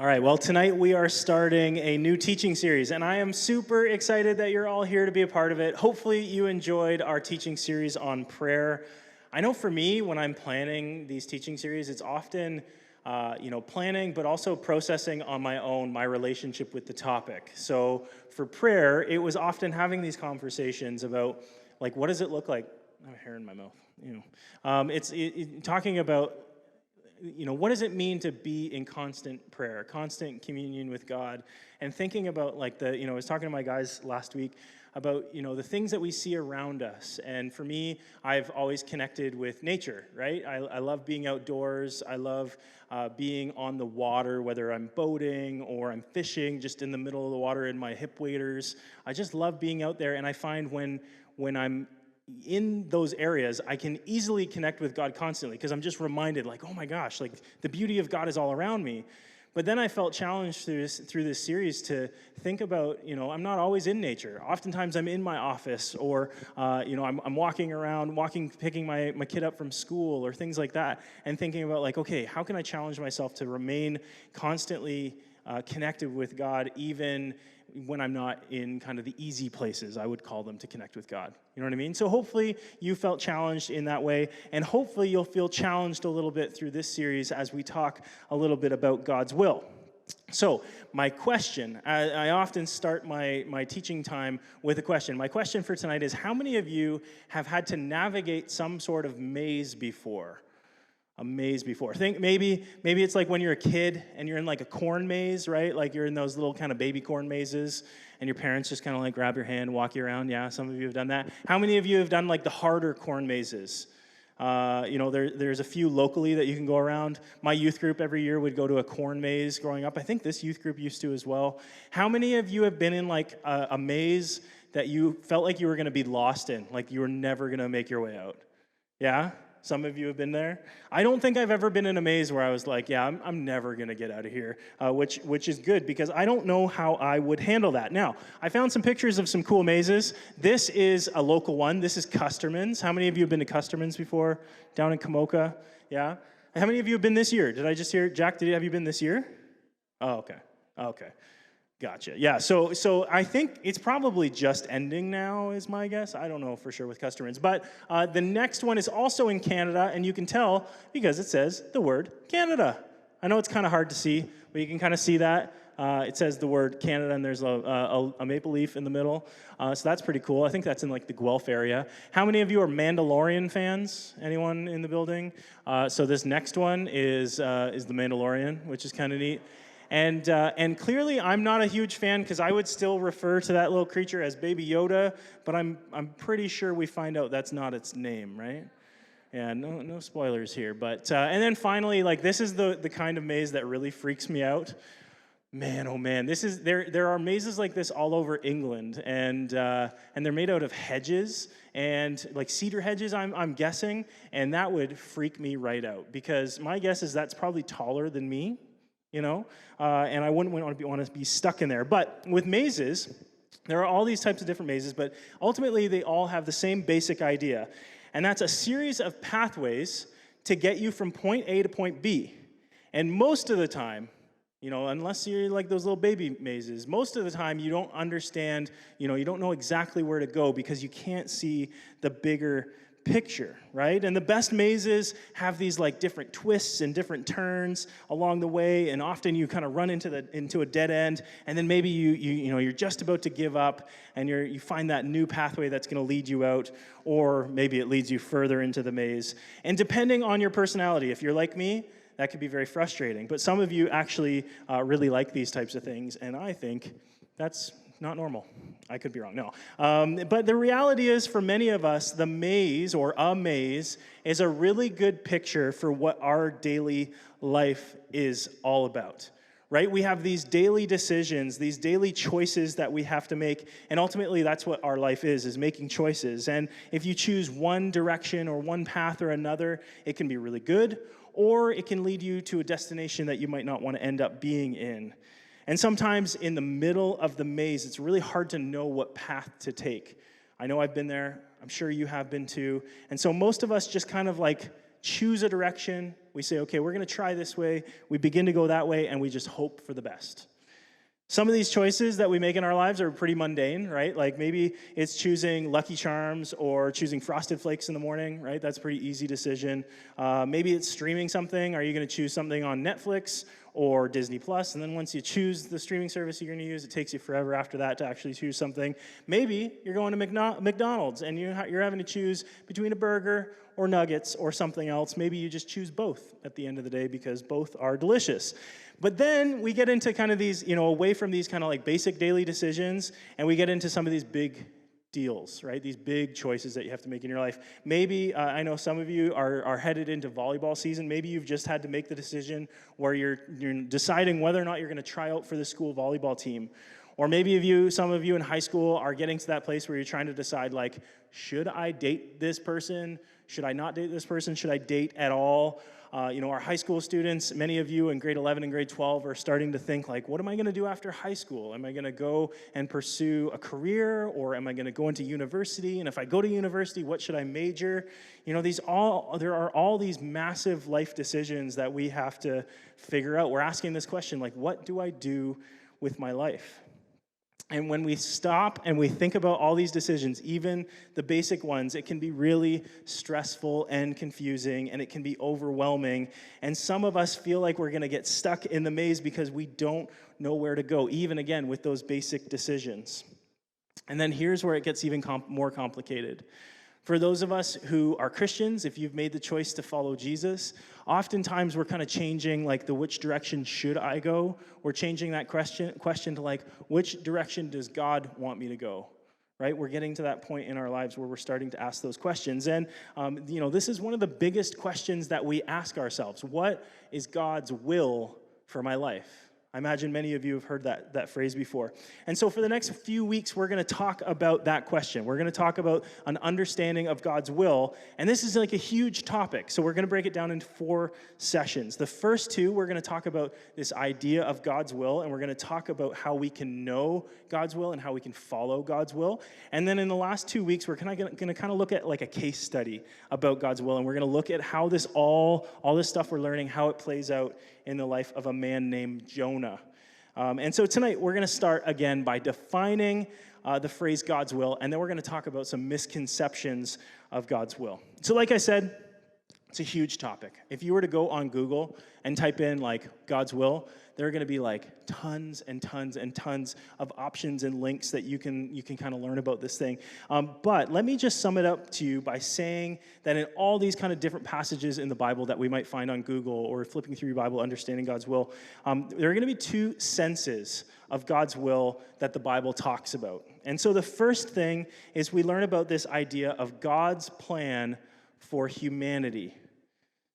All right, well, tonight we are starting a new teaching series, and I am super excited that you're all here to be a part of it. Hopefully, you enjoyed our teaching series on prayer. I know for me, when I'm planning these teaching series, it's often, planning, but also processing on my own my relationship with the topic. So for prayer, it was often having these conversations about, like, what does it look like? I have hair in my mouth. Talking about what does it mean to be in constant prayer, constant communion with God, and thinking about I was talking to my guys last week about, the things that we see around us. And for me, I've always connected with nature, right? I love being outdoors. I love being on the water, whether I'm boating or I'm fishing, just in the middle of the water in my hip waders. I just love being out there, and I find when I'm in those areas, I can easily connect with God constantly because I'm just reminded, oh my gosh, the beauty of God is all around me. But then I felt challenged through this series to think about, I'm not always in nature. Oftentimes I'm in my office, or I'm walking around, picking my kid up from school or things like that, and thinking about okay, how can I challenge myself to remain constantly connected with God, even when I'm not in kind of the easy places, I would call them, to connect with God. You know what I mean? So hopefully you felt challenged in that way, and hopefully you'll feel challenged a little bit through this series as we talk a little bit about God's will. So my question, I often start my teaching time with a question. My question for tonight is, how many of you have had to navigate some sort of maze before? A maze before. Think maybe it's like when you're a kid and you're in a corn maze, right? Like you're in those little kind of baby corn mazes, and your parents just kind of grab your hand, walk you around. Yeah, some of you have done that. How many of you have done the harder corn mazes? There's a few locally that you can go around. My youth group every year would go to a corn maze growing up. I think this youth group used to as well. How many of you have been in a maze that you felt like you were going to be lost in, like you were never going to make your way out? Yeah? Some of you have been there. I don't think I've ever been in a maze where I was I'm never going to get out of here, which is good because I don't know how I would handle that. Now, I found some pictures of some cool mazes. This is a local one. This is Custerman's. How many of you have been to Custerman's before? Down in Kamoka? Yeah? How many of you have been this year? Did I just hear, Jack, have you been this year? Oh, okay. Gotcha. Yeah, so I think it's probably just ending now is my guess. I don't know for sure with Custerman's. But the next one is also in Canada, and you can tell because it says the word Canada. I know it's kind of hard to see, but you can kind of see that. It says the word Canada, and there's a maple leaf in the middle. So that's pretty cool. I think that's in the Guelph area. How many of you are Mandalorian fans? Anyone in the building? So this next one is the Mandalorian, which is kind of neat. And clearly, I'm not a huge fan because I would still refer to that little creature as Baby Yoda, but I'm pretty sure we find out that's not its name, right? Yeah, no spoilers here. But and then finally, this is the kind of maze that really freaks me out. Man, oh man, there are mazes like this all over England, and they're made out of hedges and cedar hedges, I'm guessing, and that would freak me right out because my guess is that's probably taller than me. And I wouldn't want to be stuck in there. But with mazes, there are all these types of different mazes, but ultimately they all have the same basic idea, and that's a series of pathways to get you from point A to point B. And most of the time, unless you're like those little baby mazes, most of the time you don't understand, you don't know exactly where to go because you can't see the bigger picture, right? And the best mazes have these different twists and different turns along the way, and often you kind of run into a dead end, and then maybe you're just about to give up, and you find that new pathway that's going to lead you out, or maybe it leads you further into the maze. And depending on your personality, if you're like me, that could be very frustrating. But some of you actually really like these types of things, and I think that's not normal. I could be wrong, no. But the reality is, for many of us, the maze, or a maze, is a really good picture for what our daily life is all about, right? We have these daily decisions, these daily choices that we have to make, and ultimately that's what our life is making choices. And if you choose one direction or one path or another, it can be really good, or it can lead you to a destination that you might not want to end up being in. And sometimes in the middle of the maze, it's really hard to know what path to take. I know I've been there. I'm sure you have been too. And so most of us just kind of choose a direction. We say, okay, we're going to try this way. We begin to go that way, and we just hope for the best. Some of these choices that we make in our lives are pretty mundane, right? Like maybe it's choosing Lucky Charms or choosing Frosted Flakes in the morning, right? That's a pretty easy decision. Maybe it's streaming something. Are you going to choose something on Netflix or Disney Plus? And then once you choose the streaming service you're going to use, it takes you forever after that to actually choose something. Maybe you're going to McDonald's and you're having to choose between a burger or nuggets or something else. Maybe you just choose both at the end of the day because both are delicious. But then we get into kind of these, away from these kind of like basic daily decisions, and we get into some of these big deals, right? These big choices that you have to make in your life. Maybe, I know some of you are headed into volleyball season. Maybe you've just had to make the decision where you're deciding whether or not you're going to try out for the school volleyball team. Or maybe some of you in high school are getting to that place where you're trying to decide, like, should I date this person? Should I not date this person? Should I date at all? Our high school students, many of you in grade 11 and grade 12 are starting to think, like, what am I going to do after high school? Am I going to go and pursue a career, or am I going to go into university? And if I go to university, what should I major? There are all these massive life decisions that we have to figure out. We're asking this question, like, what do I do with my life? And when we stop and we think about all these decisions, even the basic ones, it can be really stressful and confusing, and it can be overwhelming. And some of us feel like we're going to get stuck in the maze because we don't know where to go, even again with those basic decisions. And then here's where it gets even more complicated. For those of us who are Christians, if you've made the choice to follow Jesus, oftentimes we're kind of changing like the which direction should I go? We're changing that question to like, which direction does God want me to go? Right? We're getting to that point in our lives where we're starting to ask those questions. And, this is one of the biggest questions that we ask ourselves. What is God's will for my life? I imagine many of you have heard that phrase before. And so for the next few weeks, we're going to talk about that question. We're going to talk about an understanding of God's will. And this is like a huge topic. So we're going to break it down into 4 sessions. The first 2, we're going to talk about this idea of God's will, and we're going to talk about how we can know God's will and how we can follow God's will. And then in the last 2 weeks, we're going to kind of look at like a case study about God's will, and we're going to look at how this all this stuff we're learning, how it plays out in the life of a man named Jonah. And so tonight, we're going to start again by defining the phrase God's will, and then we're going to talk about some misconceptions of God's will. So like I said, it's a huge topic. If you were to go on Google and type in like God's will, there are going to be like tons and tons and tons of options and links that you can kind of learn about this thing. But let me just sum it up to you by saying that in all these kind of different passages in the Bible that we might find on Google or flipping through your Bible, understanding God's will, there are going to be 2 senses of God's will that the Bible talks about. And so the first thing is we learn about this idea of God's plan for humanity.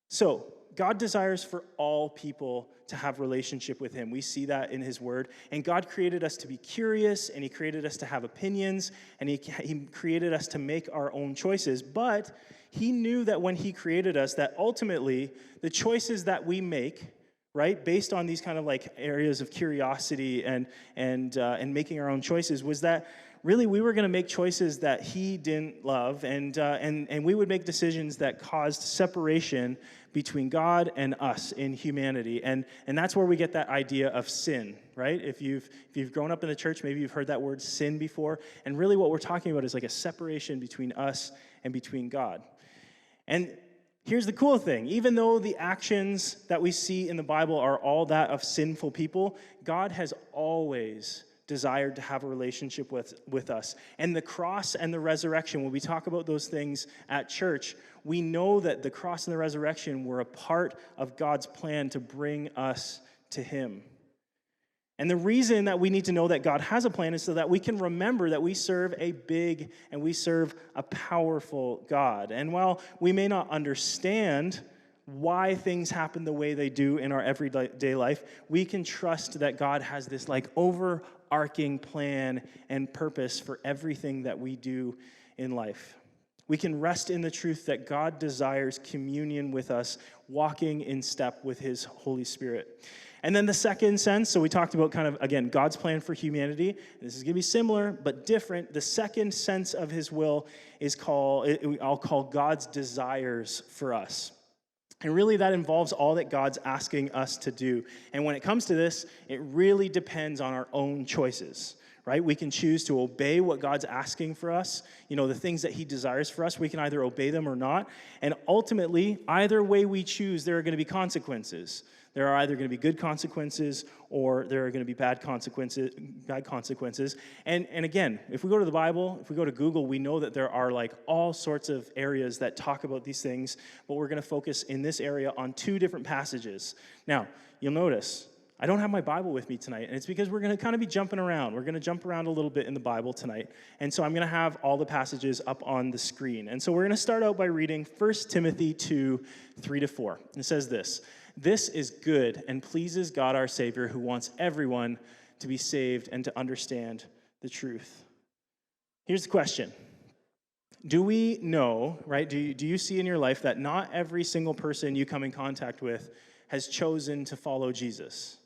So, God desires for all people to have relationship with him. We see that in his word. And God created us to be curious, and he created us to have opinions, and he created us to make our own choices. But he knew that when he created us, that ultimately the choices that we make, right, based on these kind of like areas of curiosity and making our own choices, was that really we were going to make choices that he didn't love, and we would make decisions that caused separation between God and us in humanity. And that's where we get that idea of sin, right? If you've grown up in the church, maybe you've heard that word sin before. And really what we're talking about is like a separation between us and between God. And here's the cool thing. Even though the actions that we see in the Bible are all that of sinful people, God has always desired to have a relationship with us. And the cross and the resurrection, when we talk about those things at church, we know that the cross and the resurrection were a part of God's plan to bring us to him. And the reason that we need to know that God has a plan is so that we can remember that we serve a big and we serve a powerful God. And while we may not understand why things happen the way they do in our everyday life, we can trust that God has this like overarching plan and purpose for everything that we do in life. We can rest in the truth that God desires communion with us, walking in step with his Holy Spirit. And then the second sense, so we talked about kind of, again, God's plan for humanity. This is going to be similar, but different. The second sense of his will is I'll call God's desires for us. And really, that involves all that God's asking us to do. And when it comes to this, it really depends on our own choices, right? We can choose to obey what God's asking for us, the things that he desires for us. We can either obey them or not. And ultimately, either way we choose, there are going to be consequences. There are either going to be good consequences or there are going to be bad consequences. And again, if we go to the Bible, if we go to Google, we know that there are all sorts of areas that talk about these things, but we're going to focus in this area on two different passages. Now, you'll notice I don't have my Bible with me tonight, and it's because we're going to kind of be jumping around. We're going to jump around a little bit in the Bible tonight, and so I'm going to have all the passages up on the screen. And so we're going to start out by reading 1 Timothy 2, 3-4. It says this: "This is good and pleases God our Savior, who wants everyone to be saved and to understand the truth." Here's the question. Do we know, right, do you see in your life that not every single person you come in contact with has chosen to follow Jesus?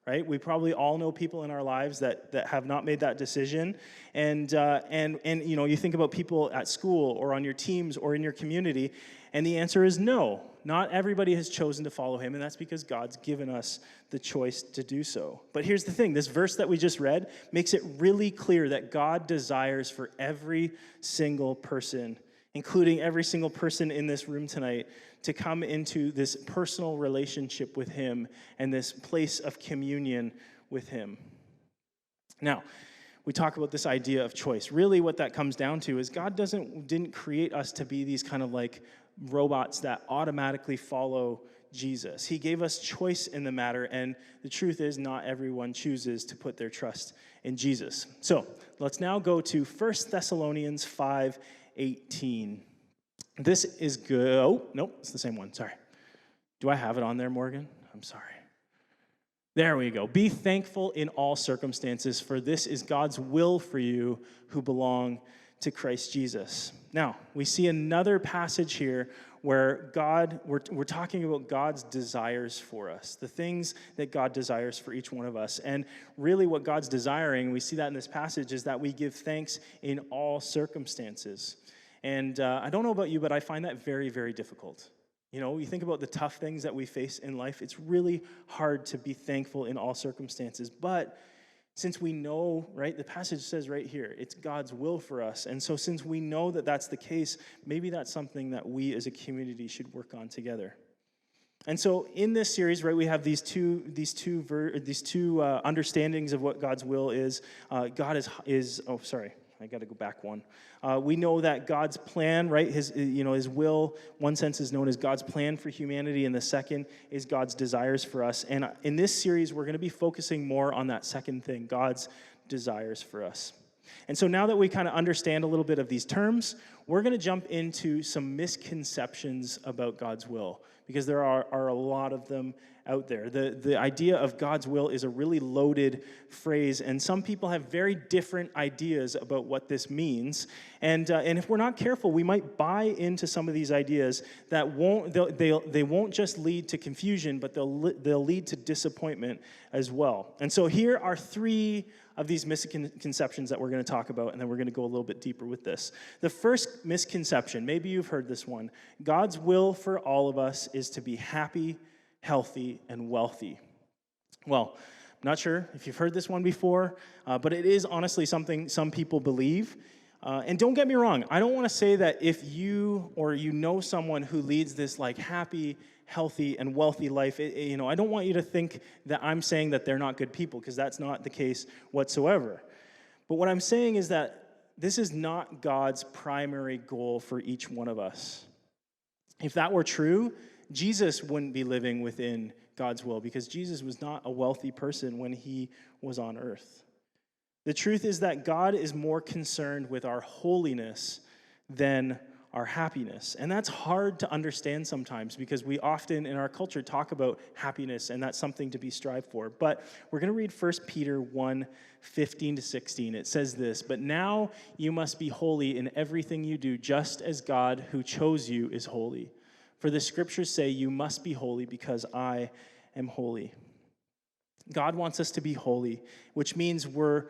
Right? We probably all know people in our lives that have not made that decision. And you think about people at school or on your teams or in your community, and the answer is no. Not everybody has chosen to follow him, and that's because God's given us the choice to do so. But here's the thing. This verse that we just read makes it really clear that God desires for every single person, including every single person in this room tonight, to come into this personal relationship with him and this place of communion with him. Now, we talk about this idea of choice. Really what that comes down to is God didn't create us to be these kind of robots that automatically follow Jesus. He gave us choice in the matter, and the truth is not everyone chooses to put their trust in Jesus. So let's now go to 1 Thessalonians 5:18. This is good. Oh, nope, it's the same one. Sorry. Do I have it on there, Morgan? I'm sorry. There we go. "Be thankful in all circumstances, for this is God's will for you who belong to Christ Jesus." Now, we see another passage here where we're talking about God's desires for us, the things that God desires for each one of us. And really what God's desiring, we see that in this passage, is that we give thanks in all circumstances. And I don't know about you, but I find that very, very difficult. You think about the tough things that we face in life. It's really hard to be thankful in all circumstances. But since we know, right, the passage says right here, it's God's will for us. And so since we know that that's the case, maybe that's something that we as a community should work on together. And so in this series, right, we have these two understandings of what God's will is. God is oh, sorry. I got to go back one. We know that God's plan, right, his will, one sense is known as God's plan for humanity, and the second is God's desires for us. And in this series, we're going to be focusing more on that second thing, God's desires for us. And so now that we kind of understand a little bit of these terms, we're going to jump into some misconceptions about God's will, because there are a lot of them out there. The idea of God's will is a really loaded phrase, and some people have very different ideas about what this means. And if we're not careful, we might buy into some of these ideas that they won't just lead to confusion, but they'll lead to disappointment as well. And so here are three of these misconceptions that we're going to talk about, and then we're going to go a little bit deeper with this. The first misconception, maybe you've heard this one: God's will for all of us is to be happy, healthy, and wealthy. Well, I'm not sure if you've heard this one before, but it is honestly something some people believe. And don't get me wrong, I don't want to say that if you or you know someone who leads this happy, healthy, and wealthy life, I don't want you to think that I'm saying that they're not good people, because that's not the case whatsoever. But what I'm saying is that this is not God's primary goal for each one of us. If that were true, Jesus wouldn't be living within God's will, because Jesus was not a wealthy person when he was on earth. The truth is that God is more concerned with our holiness than our happiness. And that's hard to understand sometimes, because we often in our culture talk about happiness, and that's something to be strived for. But we're going to read 1 Peter 1:15-16. It says this: "But now you must be holy in everything you do, just as God who chose you is holy. For the scriptures say, you must be holy because I am holy." God wants us to be holy, which means we're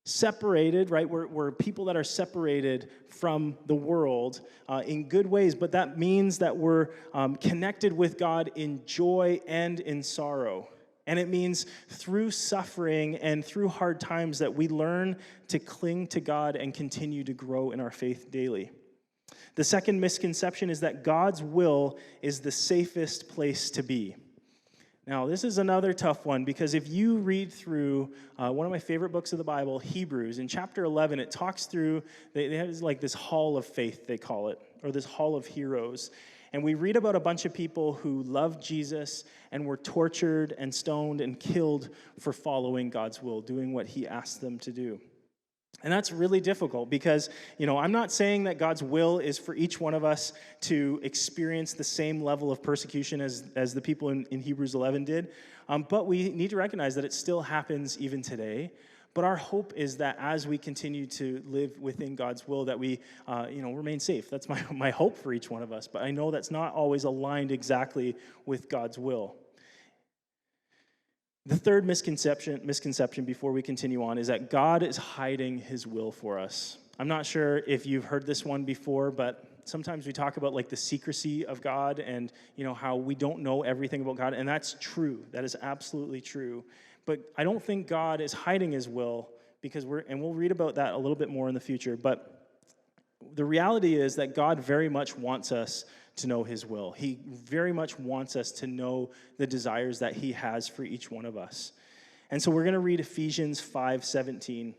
separated, right? We're people that are separated from the world in good ways, but that means that we're connected with God in joy and in sorrow. And it means through suffering and through hard times that we learn to cling to God and continue to grow in our faith daily. The second misconception is that God's will is the safest place to be. Now, this is another tough one because if you read through one of my favorite books of the Bible, Hebrews, in chapter 11, it talks through, they have like this hall of faith, they call it, or this hall of heroes. And we read about a bunch of people who loved Jesus and were tortured and stoned and killed for following God's will, doing what he asked them to do. And that's really difficult because, I'm not saying that God's will is for each one of us to experience the same level of persecution as the people in Hebrews 11 did, but we need to recognize that it still happens even today. But our hope is that as we continue to live within God's will, that we, remain safe. That's my hope for each one of us. But I know that's not always aligned exactly with God's will. The third misconception before we continue on is that God is hiding his will for us. I'm not sure if you've heard this one before, but sometimes we talk about like the secrecy of God and how we don't know everything about God, and that's true. That is absolutely true. But I don't think God is hiding his will because we'll read about that a little bit more in the future, but the reality is that God very much wants us to know his will. He very much wants us to know the desires that he has for each one of us. And so we're going to read Ephesians 5:17.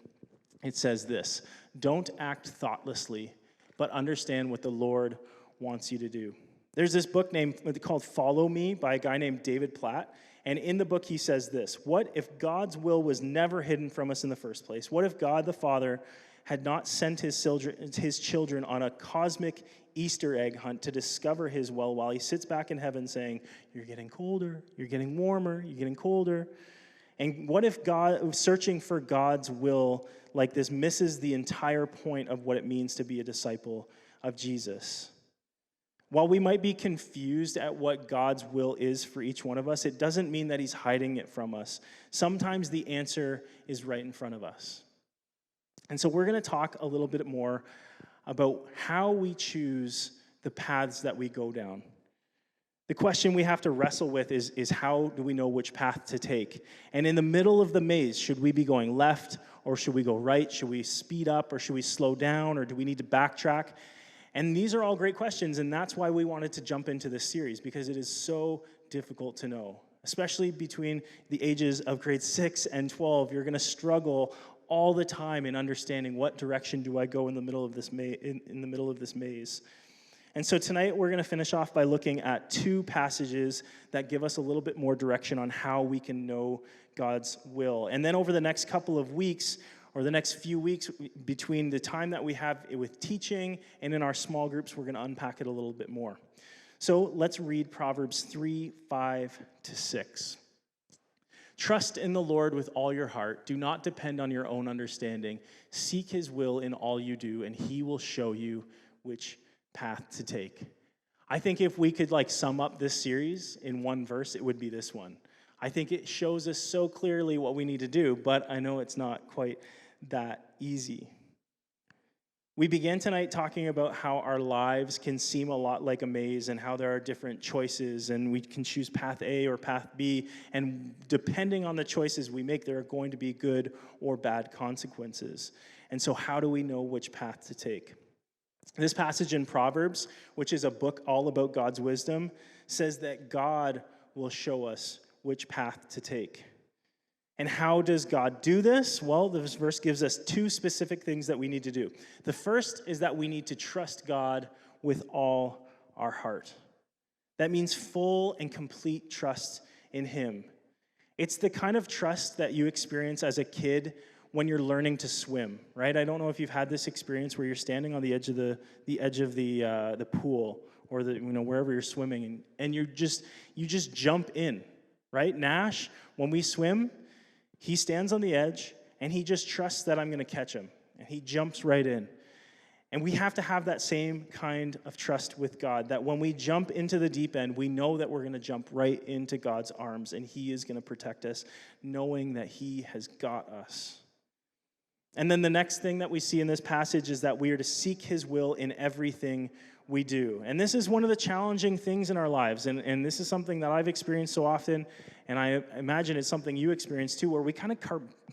It says this: "Don't act thoughtlessly, but understand what the Lord wants you to do." There's this book called Follow Me by a guy named David Platt. And in the book, he says this: what if God's will was never hidden from us in the first place? What if God the Father had not sent his children on a cosmic Easter egg hunt to discover his will while he sits back in heaven saying, "You're getting colder, you're getting warmer, you're getting colder"? And what if God, searching for God's will like this, misses the entire point of what it means to be a disciple of Jesus? While we might be confused at what God's will is for each one of us, it doesn't mean that he's hiding it from us. Sometimes the answer is right in front of us. And so we're going to talk a little bit more about how we choose the paths that we go down. The question we have to wrestle with is how do we know which path to take? And in the middle of the maze, should we be going left or should we go right? Should we speed up or should we slow down or do we need to backtrack? And these are all great questions, and that's why we wanted to jump into this series, because it is so difficult to know, especially between the ages of grade 6 and 12. You're going to struggle all the time in understanding what direction do I go in the middle of this maze. And so tonight we're going to finish off by looking at two passages that give us a little bit more direction on how we can know God's will. And then over the next couple of weeks, or the next few weeks, between the time that we have with teaching and in our small groups, we're going to unpack it a little bit more. So let's read Proverbs 3:5-6. "Trust in the Lord with all your heart. Do not depend on your own understanding. Seek his will in all you do, and he will show you which path to take." I think if we could sum up this series in one verse, it would be this one. I think it shows us so clearly what we need to do, but I know it's not quite that easy. We began tonight talking about how our lives can seem a lot like a maze and how there are different choices and we can choose path A or path B, and depending on the choices we make, there are going to be good or bad consequences. And so how do we know which path to take? This passage in Proverbs, which is a book all about God's wisdom, says that God will show us which path to take. And how does God do this? Well, this verse gives us two specific things that we need to do. The first is that we need to trust God with all our heart. That means full and complete trust in him. It's the kind of trust that you experience as a kid when you're learning to swim, right? I don't know if you've had this experience where you're standing on the edge of the pool or wherever you're swimming, and you just jump in, right? Nash, when we swim, he stands on the edge, and he just trusts that I'm going to catch him, and he jumps right in. And we have to have that same kind of trust with God, that when we jump into the deep end, we know that we're going to jump right into God's arms, and he is going to protect us, knowing that he has got us. And then the next thing that we see in this passage is that we are to seek his will in everything we do. And this is one of the challenging things in our lives. And this is something that I've experienced so often, and I imagine it's something you experience too, where we kind of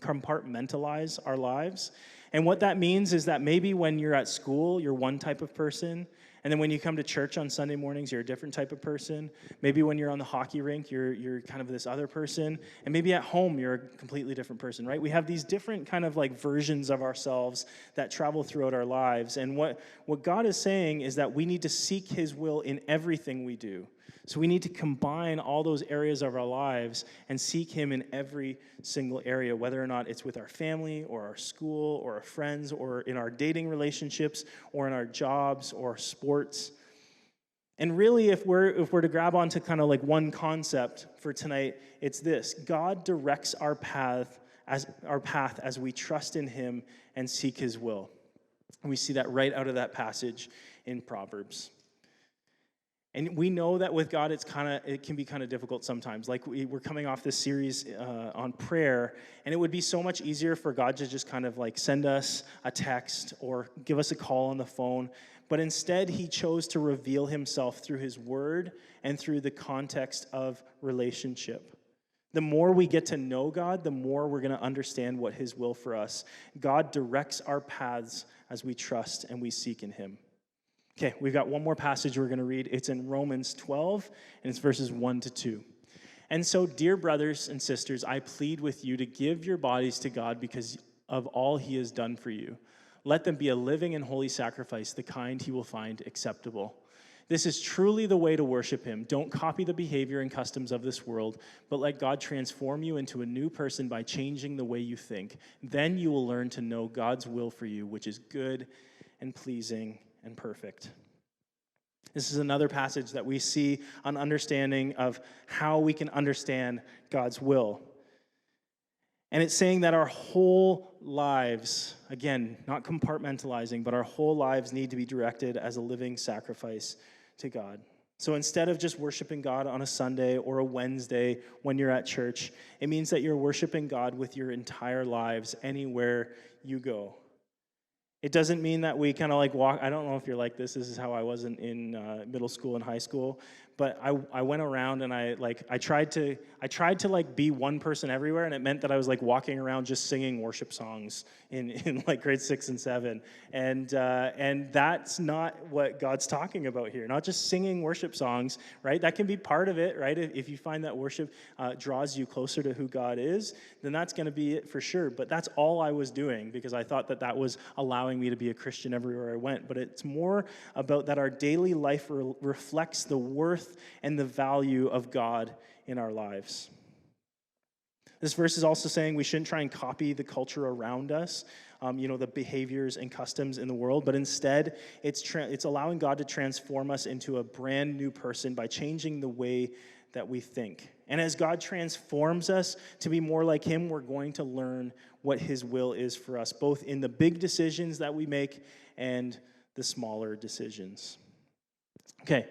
compartmentalize our lives. And what that means is that maybe when you're at school, you're one type of person. And then when you come to church on Sunday mornings, you're a different type of person. Maybe when you're on the hockey rink, you're kind of this other person. And maybe at home, you're a completely different person, right? We have these different kind of like versions of ourselves that travel throughout our lives. And what God is saying is that we need to seek his will in everything we do. So we need to combine all those areas of our lives and seek him in every single area, whether or not it's with our family or our school or our friends or in our dating relationships or in our jobs or sports. And really, if we're to grab onto kind of like one concept for tonight, it's this: God directs our path as we trust in him and seek his will. And we see that right out of that passage in Proverbs. And we know that with God, it can be kind of difficult sometimes. Like we're coming off this series on prayer, and it would be so much easier for God to just kind of like send us a text or give us a call on the phone. But instead, he chose to reveal himself through his word and through the context of relationship. The more we get to know God, the more we're going to understand what his will for us. God directs our paths as we trust and we seek in him. Okay, we've got one more passage we're going to read. It's in Romans 12, and it's verses 1 to 2. And so, dear brothers and sisters, I plead with you to give your bodies to God because of all he has done for you. Let them be a living and holy sacrifice, the kind he will find acceptable. This is truly the way to worship him. Don't copy the behavior and customs of this world, but let God transform you into a new person by changing the way you think. Then you will learn to know God's will for you, which is good and pleasing and perfect. This is another passage that we see an understanding of how we can understand God's will. And it's saying that our whole lives, again, not compartmentalizing, but our whole lives need to be directed as a living sacrifice to God. So instead of just worshiping God on a Sunday or a Wednesday when you're at church, it means that you're worshiping God with your entire lives anywhere you go. It doesn't mean that we kind of like walk. I don't know if you're like this. This is how I was in middle school and high school. But I went around and I tried to like be one person everywhere, and it meant that I was like walking around just singing worship songs in like grade 6 and 7, and that's not what God's talking about here. Not just singing worship songs, right? That can be part of it, right? If you find that worship draws you closer to who God is, then that's going to be it for sure. But that's all I was doing because I thought that was allowing me to be a Christian everywhere I went. But it's more about that our daily life reflects the worth and the value of God in our lives. This verse is also saying we shouldn't try and copy the culture around us, the behaviors and customs in the world, but instead it's allowing God to transform us into a brand new person by changing the way that we think. And as God transforms us to be more like him, we're going to learn what his will is for us, both in the big decisions that we make and the smaller decisions. Okay,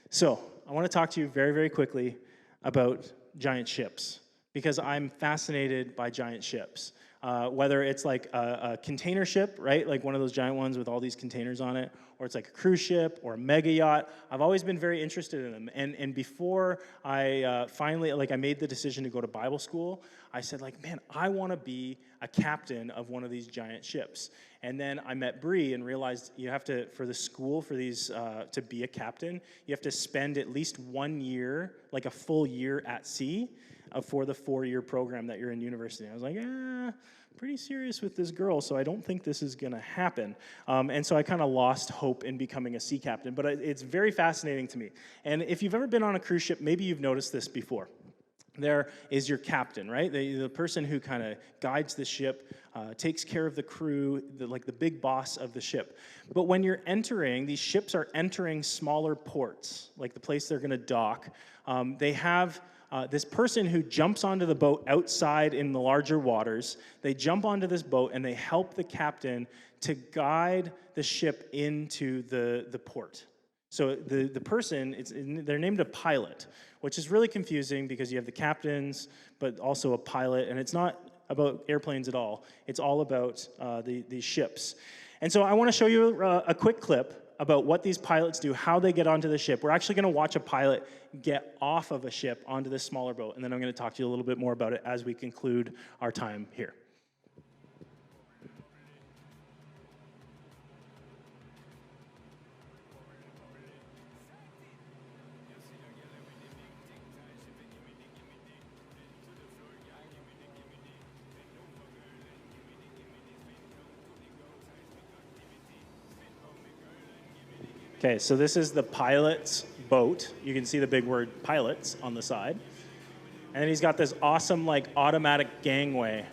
so I want to talk to you very, very quickly about giant ships, because I'm fascinated by giant ships. Whether it's like a container ship, right? Like one of those giant ones with all these containers on it, or it's like a cruise ship or a mega yacht. I've always been very interested in them. And before I finally, I made the decision to go to Bible school, I said man, I want to be a captain of one of these giant ships. And then I met Bree and realized you have to, for the school, for these, to be a captain, you have to spend at least 1 year, like a full year at sea, for the 4-year program that you're in university. I was like, pretty serious with this girl, so I don't think this is going to happen. And so I kind of lost hope in becoming a sea captain, but it's very fascinating to me. And if you've ever been on a cruise ship, maybe you've noticed this before. There is your captain, right? The person who kind of guides the ship, takes care of the crew, the big boss of the ship. But when you're entering, these ships are entering smaller ports, like the place they're going to dock. They have this person who jumps onto the boat outside in the larger waters. They jump onto this boat and they help the captain to guide the ship into the port. So the person, they're named a pilot, which is really confusing because you have the captains, but also a pilot, and it's not about airplanes at all. It's all about these ships. And so I want to show you a quick clip about what these pilots do, how they get onto the ship. We're actually going to watch a pilot get off of a ship onto this smaller boat, and then I'm going to talk to you a little bit more about it as we conclude our time here. Okay, so this is the pilot's boat. You can see the big word pilots on the side. And then he's got this awesome like automatic gangway.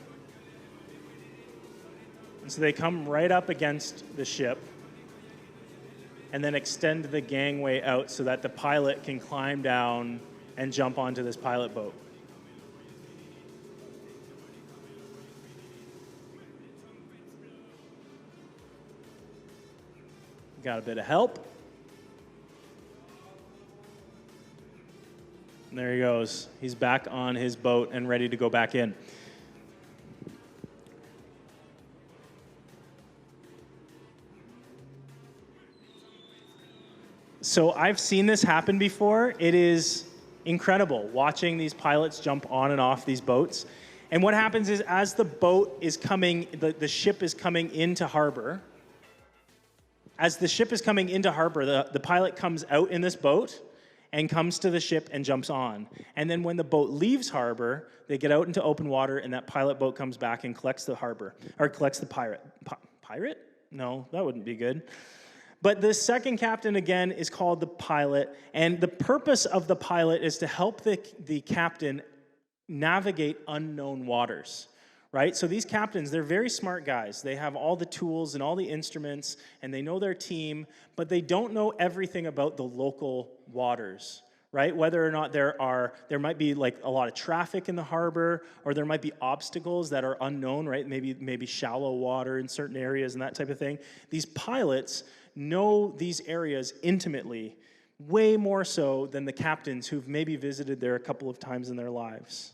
And so they come right up against the ship and then extend the gangway out so that the pilot can climb down and jump onto this pilot boat. Got a bit of help. And there he goes. He's back on his boat and ready to go back in. So I've seen this happen before. It is incredible watching these pilots jump on and off these boats. And what happens is as the boat is coming, the ship is coming into harbor. As the ship is coming into harbor, the pilot comes out in this boat and comes to the ship and jumps on. And then when the boat leaves harbor, they get out into open water, and that pilot boat comes back and collects the pirate. Pirate? No, that wouldn't be good. But the second captain, again, is called the pilot, and the purpose of the pilot is to help the captain navigate unknown waters. Right? So these captains, they're very smart guys. They have all the tools and all the instruments, and they know their team, but they don't know everything about the local waters, right? Whether or not there might be like a lot of traffic in the harbor, or there might be obstacles that are unknown, right? Maybe shallow water in certain areas and that type of thing. These pilots know these areas intimately, way more so than the captains who've maybe visited there a couple of times in their lives.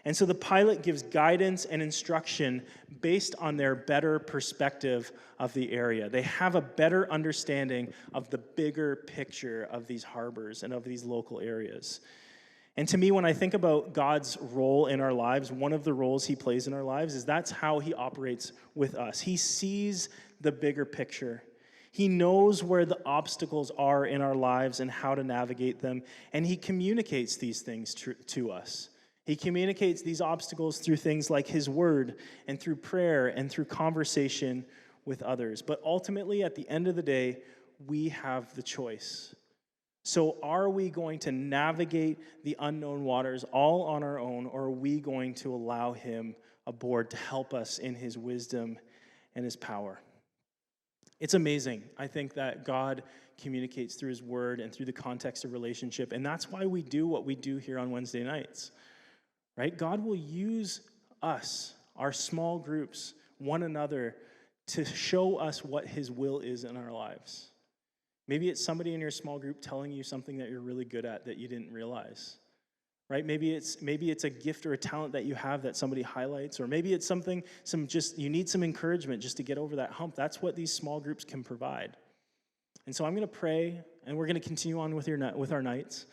And so the pilot gives guidance and instruction based on their better perspective of the area. They have a better understanding of the bigger picture of these harbors and of these local areas. And to me, when I think about God's role in our lives, one of the roles he plays in our lives is that's how he operates with us. He sees the bigger picture. He knows where the obstacles are in our lives and how to navigate them, and he communicates these things to us. He communicates these obstacles through things like his word and through prayer and through conversation with others. But ultimately, at the end of the day, we have the choice. So are we going to navigate the unknown waters all on our own, or are we going to allow him aboard to help us in his wisdom and his power? It's amazing, I think, that God communicates through his word and through the context of relationship, and that's why we do what we do here on Wednesday nights. Right? God will use us, our small groups, one another, to show us what his will is in our lives. Maybe it's somebody in your small group telling you something that you're really good at that you didn't realize. Right? Maybe it's a gift or a talent that you have that somebody highlights, or maybe it's you need some encouragement just to get over that hump. That's what these small groups can provide. And so I'm going to pray, and we're going to continue on with our nights.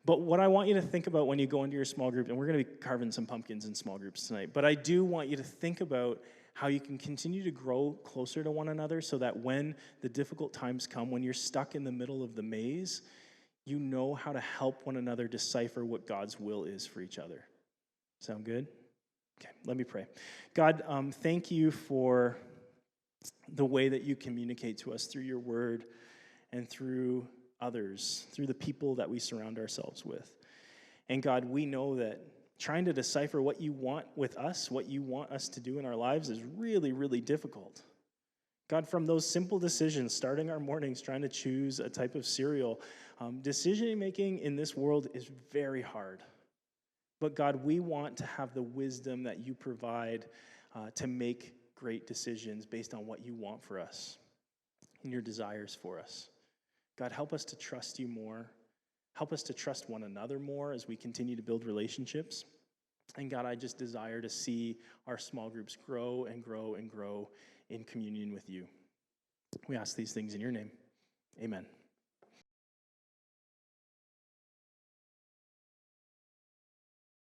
But what I want you to think about when you go into your small group, and we're going to be carving some pumpkins in small groups tonight, but I do want you to think about how you can continue to grow closer to one another so that when the difficult times come, when you're stuck in the middle of the maze, you know how to help one another decipher what God's will is for each other. Sound good? Okay, let me pray. God, thank you for the way that you communicate to us through your word and through others, through the people that we surround ourselves with. And God, we know that trying to decipher what you want with us, what you want us to do in our lives is really, really difficult. God, from those simple decisions, starting our mornings, trying to choose a type of cereal, decision-making in this world is very hard. But God, we want to have the wisdom that you provide to make great decisions based on what you want for us and your desires for us. God, help us to trust you more. Help us to trust one another more as we continue to build relationships. And God, I just desire to see our small groups grow and grow and grow in communion with you. We ask these things in your name. Amen.